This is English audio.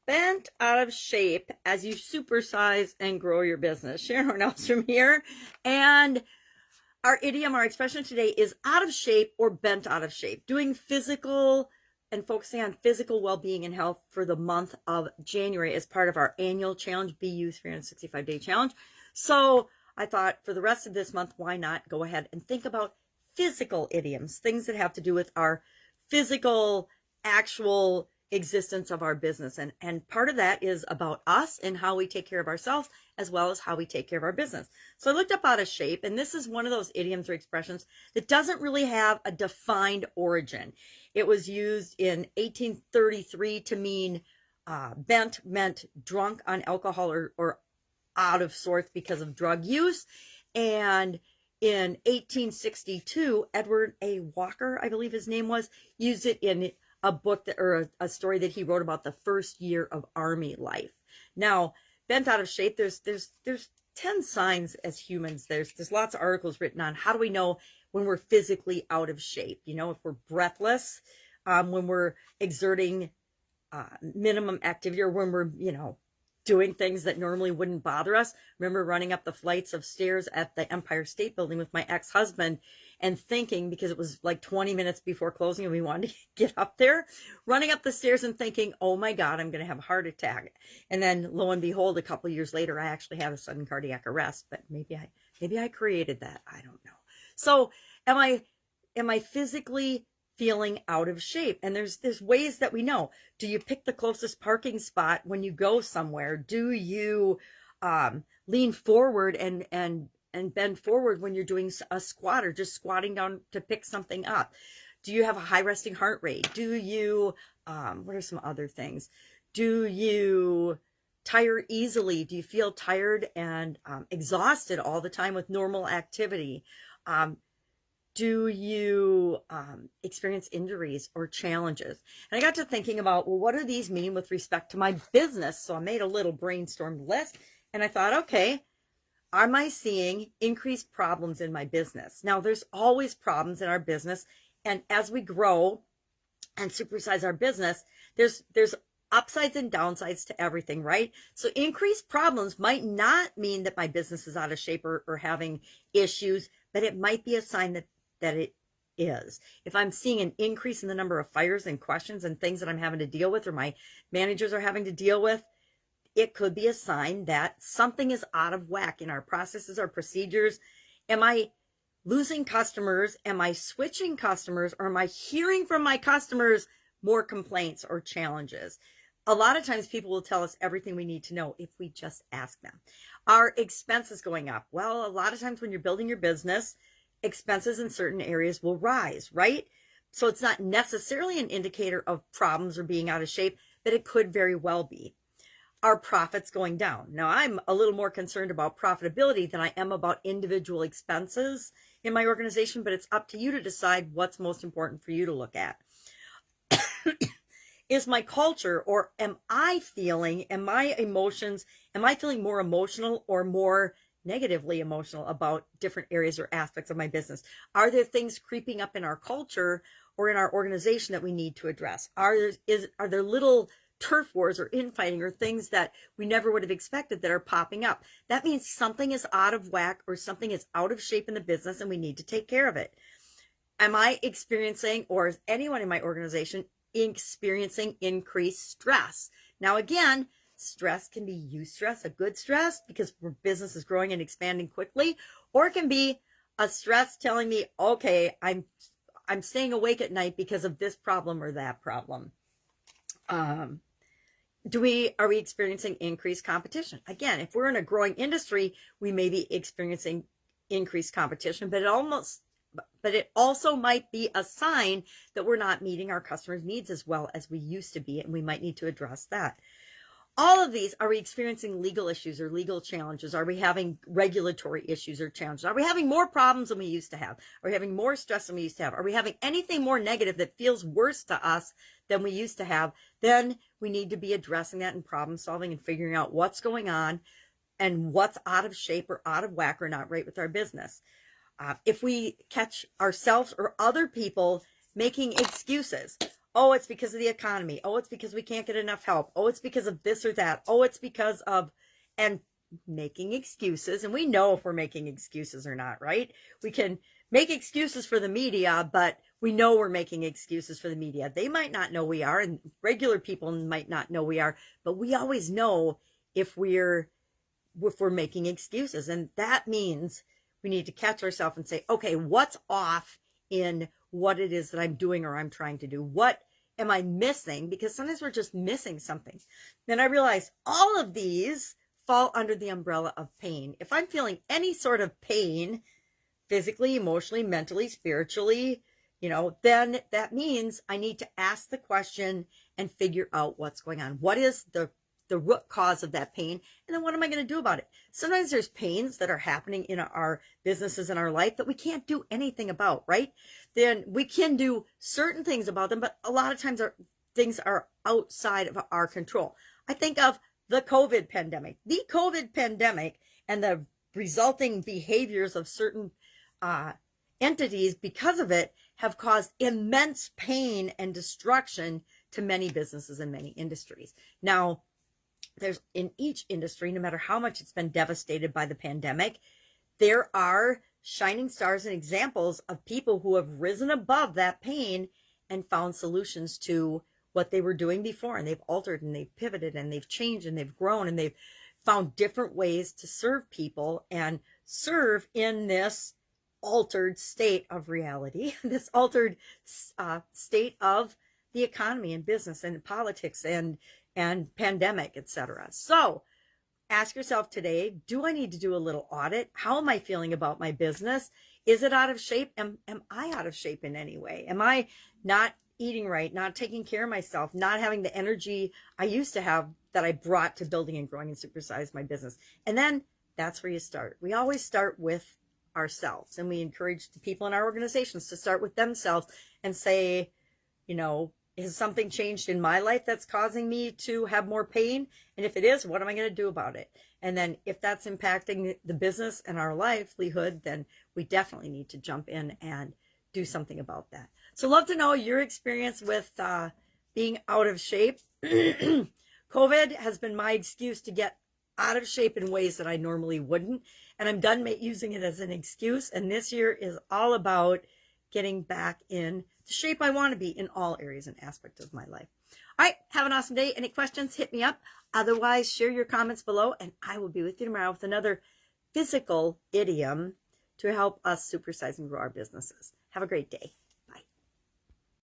bent out of shape as you supersize and grow your business. Sharon Horne-Ellstrom here. And our idiom, our expression today is out of shape or bent out of shape. Doing physical and focusing on physical well-being and health for the month of January as part of our annual challenge, BU 365-day challenge. So I thought for the rest of this month, why not go ahead and think about physical idioms, things that have to do with our physical, actual existence of our business. And part of that is about us and how we take care of ourselves as well as how we take care of our business. So I looked up out of shape, and this is one of those idioms or expressions that doesn't really have a defined origin. It was used in 1833 to mean bent meant drunk on alcohol or out of sorts because of drug use. And in 1862, Edward A. Walker, I believe his name was, used it in a book that, or a story that he wrote about the first year of Army life. Now, bent out of shape, there's 10 signs as humans. There's lots of articles written on how do we know when we're physically out of shape. You know, if we're breathless, when we're exerting minimum activity, or when we're, doing things that normally wouldn't bother us. Remember running up the flights of stairs at the Empire State Building with my ex-husband and thinking, because it was like 20 minutes before closing and we wanted to get up there, running up the stairs and thinking, oh my God, I'm going to have a heart attack. And then lo and behold, a couple of years later, I actually had a sudden cardiac arrest, but maybe I created that. I don't know. So am I physically feeling out of shape? And there's ways that we know. Do you pick the closest parking spot when you go somewhere? Do you lean forward and bend forward when you're doing a squat or just squatting down to pick something up? Do you have a high resting heart rate? Do you what are some other things? Do you tire easily? Do you feel tired and exhausted all the time with normal activity? Do you experience injuries or challenges? And I got to thinking about, well, what do these mean with respect to my business? So I made a little brainstormed list, and I thought, okay, am I seeing increased problems in my business? Now, there's always problems in our business, and as we grow and supersize our business, there's upsides and downsides to everything, right? So increased problems might not mean that my business is out of shape or having issues, but it might be a sign that it is. If I'm seeing an increase in the number of fires and questions and things that I'm having to deal with, or my managers are having to deal with, it could be a sign that something is out of whack in our processes, our procedures. Am I losing customers? Am I switching customers? Or am I hearing from my customers more complaints or challenges? A lot of times people will tell us everything we need to know if we just ask them. Are expenses going up? Well, a lot of times when you're building your business, expenses in certain areas will rise, right? So it's not necessarily an indicator of problems or being out of shape, but it could very well be. Are profits going down? Now, I'm a little more concerned about profitability than I am about individual expenses in my organization, but it's up to you to decide what's most important for you to look at. Is my culture, or am I feeling more emotional or more negatively emotional about different areas or aspects of my business? Are there things creeping up in our culture or in our organization that we need to address? Are there little turf wars or infighting or things that we never would have expected that are popping up? That means something is out of whack or something is out of shape in the business and we need to take care of it. Am I experiencing, or is anyone in my organization experiencing increased stress? Now, again, stress can be eustress, a good stress, because our business is growing and expanding quickly, or it can be a stress telling me, okay, I'm staying awake at night because of this problem or that problem. Are we experiencing increased competition? Again, if we're in a growing industry, we may be experiencing increased competition, but it also might be a sign that we're not meeting our customers' needs as well as we used to be, and we might need to address that. All of these, are we experiencing legal issues or legal challenges? Are we having regulatory issues or challenges? Are we having more problems than we used to have? Are we having more stress than we used to have? Are we having anything more negative that feels worse to us than we used to have? Then we need to be addressing that and problem solving and figuring out what's going on and what's out of shape or out of whack or not right with our business. If we catch ourselves or other people making excuses, Oh, it's because of the economy. Oh, it's because we can't get enough help. Oh, it's because of this or that. Oh, it's because of, and making excuses. And we know if we're making excuses or not, right? We can make excuses for the media, but we know we're making excuses for the media. They might not know we are, and regular people might not know we are, but we always know if we're making excuses. And that means we need to catch ourselves and say, okay, what's off in what it is that I'm doing or I'm trying to do? What am I missing? Because sometimes we're just missing something. Then I realize all of these fall under the umbrella of pain. If I'm feeling any sort of pain, physically, emotionally, mentally, spiritually, then that means I need to ask the question and figure out what's going on. What is the root cause of that pain? And then what am I going to do about it? Sometimes there's pains that are happening in our businesses in our life that we can't do anything about, right? Then we can do certain things about them, but a lot of times things are outside of our control. I think of the COVID pandemic. The COVID pandemic and the resulting behaviors of certain entities because of it have caused immense pain and destruction to many businesses and many industries. Now, there's in each industry, no matter how much it's been devastated by the pandemic, there are shining stars and examples of people who have risen above that pain and found solutions to what they were doing before. And they've altered and they've pivoted and they've changed and they've grown and they've found different ways to serve people and serve in this altered state of reality, this altered state of the economy and business and politics and pandemic, etc. So ask yourself today, do I need to do a little audit? How am I feeling about my business? Is it out of shape? Am I out of shape in any way? Am I not eating right, not taking care of myself, not having the energy I used to have that I brought to building and growing and supersize my business? And then that's where you start. We always start with ourselves, and we encourage the people in our organizations to start with themselves and say, has something changed in my life that's causing me to have more pain? And if it is, what am I going to do about it? And then if that's impacting the business and our livelihood, then we definitely need to jump in and do something about that. So love to know your experience with being out of shape. COVID has been my excuse to get out of shape in ways that I normally wouldn't. And I'm done using it as an excuse. And this year is all about getting back in the shape I want to be in all areas and aspects of my life. All right, have an awesome day. Any questions, hit me up. Otherwise, share your comments below, and I will be with you tomorrow with another physical idiom to help us supersize and grow our businesses. Have a great day.